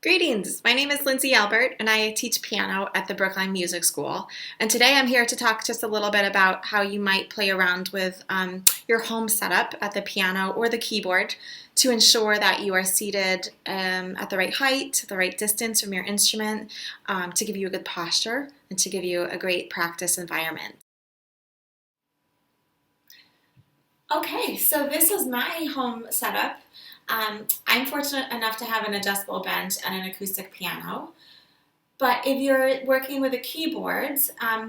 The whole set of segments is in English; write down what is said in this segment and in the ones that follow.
Greetings! My name is Lindsay Albert and I teach piano at the Brookline Music School. And today I'm here to talk just a little bit about how you might play around with your home setup at the piano or the keyboard to ensure that you are seated at the right height, the right distance from your instrument, to give you a good posture and to give you a great practice environment. Okay, so this is my home setup. I'm fortunate enough to have an adjustable bench and an acoustic piano. But if you're working with a keyboard,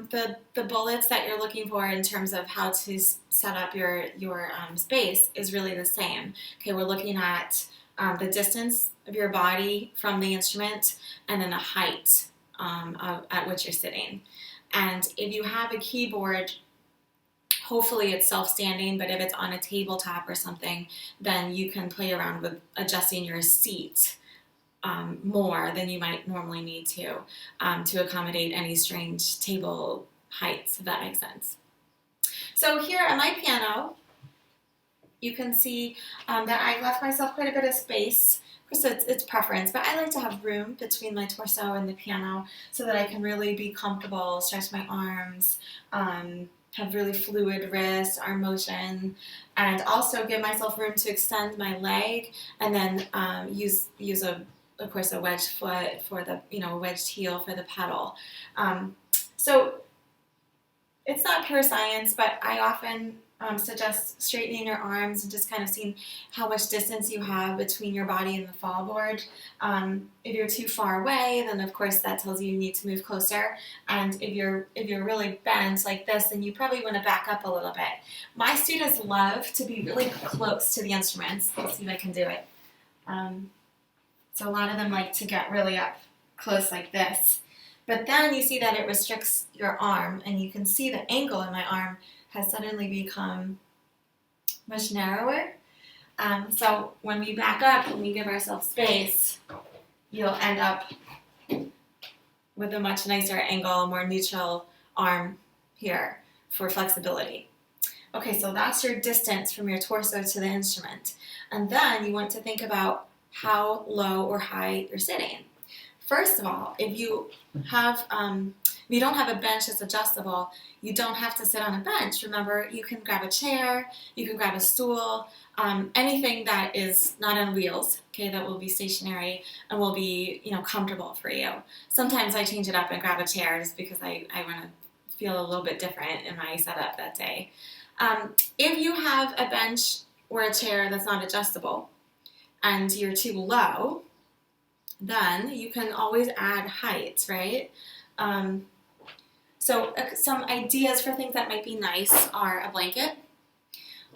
the bullets that you're looking for in terms of how to set up your space is really the same. Okay, we're looking at the distance of your body from the instrument and then the height at which you're sitting. And if you have a keyboard, hopefully it's self-standing, but if it's on a tabletop or something, then you can play around with adjusting your seat more than you might normally need to accommodate any strange table heights, if that makes sense. So here on my piano, you can see that I've left myself quite a bit of space. Of course, it's preference, but I like to have room between my torso and the piano so that I can really be comfortable, stretch my arms, have really fluid wrist, arm motion, and also give myself room to extend my leg and then use of course, a wedged foot for the, wedged heel for the pedal. So it's not pure science, but I often suggest straightening your arms and just kind of seeing how much distance you have between your body and the fall board. If you're too far away, then of course that tells you need to move closer. And if you're really bent like this, then you probably want to back up a little bit. My students love to be really close to the instruments. Let's see if I can do it. So a lot of them like to get really up close like this. But then you see that it restricts your arm, and you can see the angle in my arm has suddenly become much narrower. So when we back up and we give ourselves space, you'll end up with a much nicer angle, more neutral arm here for flexibility. Okay, so that's your distance from your torso to the instrument. And then you want to think about how low or high you're sitting. First of all, if you don't have a bench that's adjustable, you don't have to sit on a bench. Remember, you can grab a chair, you can grab a stool, anything that is not on wheels, okay, that will be stationary and will be, comfortable for you. Sometimes I change it up and grab a chair just because I want to feel a little bit different in my setup that day. If you have a bench or a chair that's not adjustable and you're too low, then you can always add height, right? So some ideas for things that might be nice are a blanket,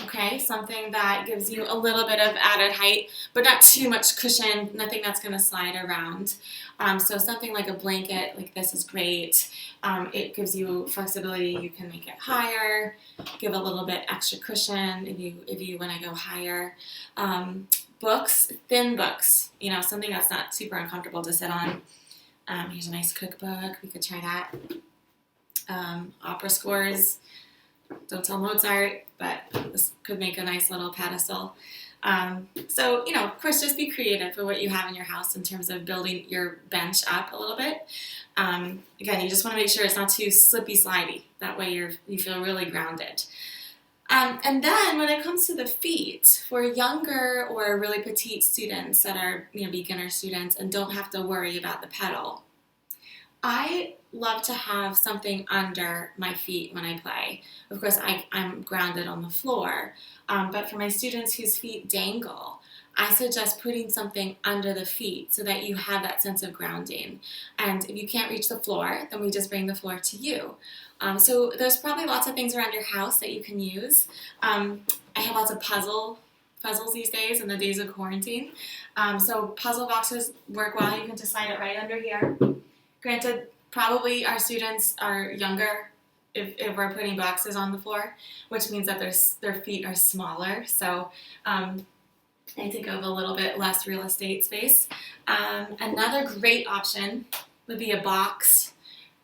okay? Something that gives you a little bit of added height, but not too much cushion, nothing that's going to slide around. So something like a blanket like this is great. It gives you flexibility. You can make it higher, give a little bit extra cushion if you want to go higher. Books, thin books, something that's not super uncomfortable to sit on. Here's a nice cookbook. We could try that. Opera scores. Don't tell Mozart, but this could make a nice little pedestal. So, of course, just be creative for what you have in your house in terms of building your bench up a little bit. Again, you just want to make sure it's not too slippy slidey. That way you feel really grounded. And then when it comes to the feet, for younger or really petite students that are beginner students and don't have to worry about the pedal, I love to have something under my feet when I play. Of course, I'm grounded on the floor, but for my students whose feet dangle, I suggest putting something under the feet so that you have that sense of grounding. And if you can't reach the floor, then we just bring the floor to you. So there's probably lots of things around your house that you can use. I have lots of puzzles these days in the days of quarantine. So puzzle boxes work well. You can just slide it right under here. Granted, probably our students are younger if we're putting boxes on the floor, which means that their feet are smaller. So they take up a little bit less real estate space. Another great option would be a box,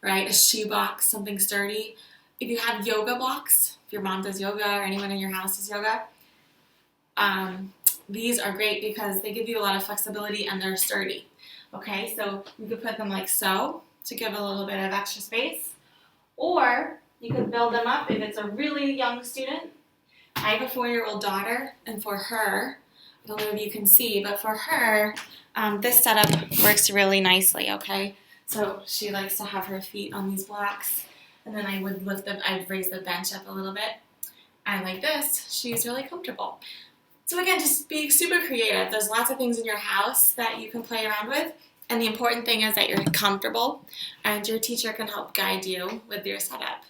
right? A shoe box, something sturdy. If you have yoga blocks, if your mom does yoga or anyone in your house does yoga, these are great because they give you a lot of flexibility and they're sturdy. Okay, so you could put them like so to give a little bit of extra space. Or you could build them up if it's a really young student. I have a 4-year-old daughter, and for her, I don't know if you can see, but for her, this setup works really nicely, okay? So she likes to have her feet on these blocks, and then I would I'd raise the bench up a little bit. And like this, she's really comfortable. So again, just be super creative. There's lots of things in your house that you can play around with, and the important thing is that you're comfortable, and your teacher can help guide you with your setup.